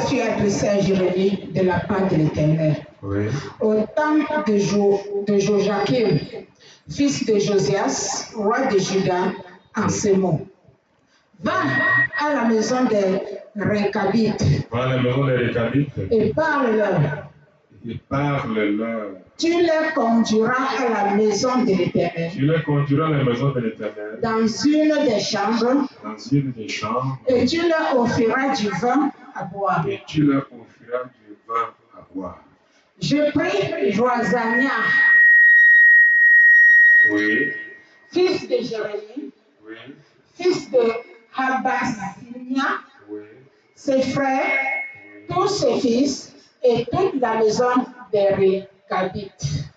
fut adressée à Jérémie de la part de l'Éternel. Oui. Au temps de Joachim, fils de Josias, roi de Juda, en ces mots. Va à la maison des Récabites. Va à la maison des Récabites. Et parle-leur. Et parle-leur. Tu les conduiras à la maison de l'Éternel. Tu les conduiras à la maison de l'Éternel. Dans une des chambres. Dans une des chambres. Et tu leur offriras du vin à boire. Et tu leur offriras du vin à boire. Je prie Joazania. Oui. Fils de Jérémie. Oui. Fils de Habasinia. Oui. Ses frères, tous ses fils et toute la maison des Récabites.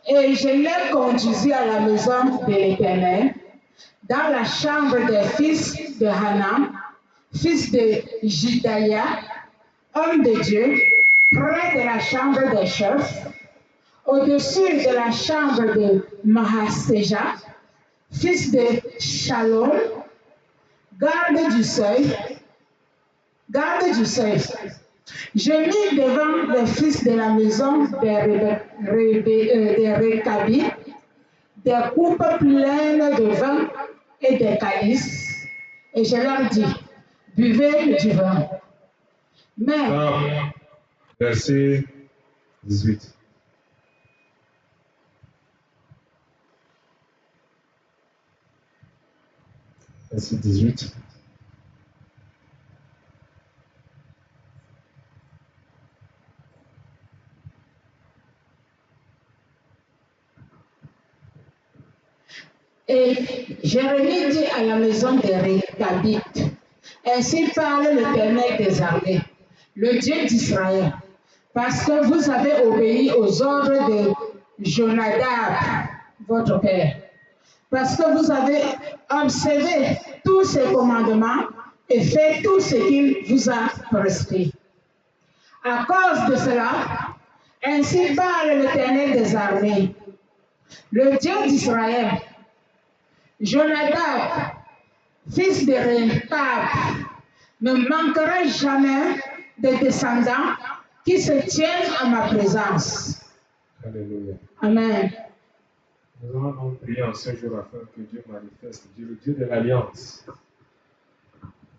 Et je les conduisis à la maison de l'Éternel, dans la chambre des fils de Hanan, fils de Jidaya, homme de Dieu, près de la chambre des chefs, au-dessus de la chambre de Mahaséja, fils de Shalom, garde du seuil. Je mis devant les fils de la maison des Récabites des coupes pleines de vin et des calices, et je leur dis, buvez du vin. Mais, verset 18. Verset 18. et Jérémie dit à la maison des Récabites, ainsi parle l'Éternel des armées, le Dieu d'Israël, parce que vous avez obéi aux ordres de Jonadab, votre père, parce que vous avez observé tous ses commandements et fait tout ce qu'il vous a prescrit. À cause de cela, ainsi parle l'Éternel des armées, le Dieu d'Israël. Jonadab, fils de Récab, ne manquera jamais de descendants qui se tiennent à ma présence. Alléluia. Amen. Nous allons donc prier en ce jour afin que Dieu manifeste, Dieu, le Dieu de l'Alliance.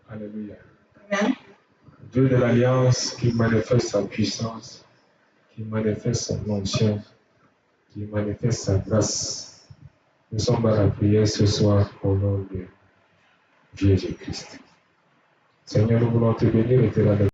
Alléluia. Amen. Dieu de l'Alliance qui manifeste sa puissance, qui manifeste son onction, qui manifeste sa grâce. Nous sommes à la prière ce soir au nom de Jésus-Christ. Seigneur, nous voulons te bénir et te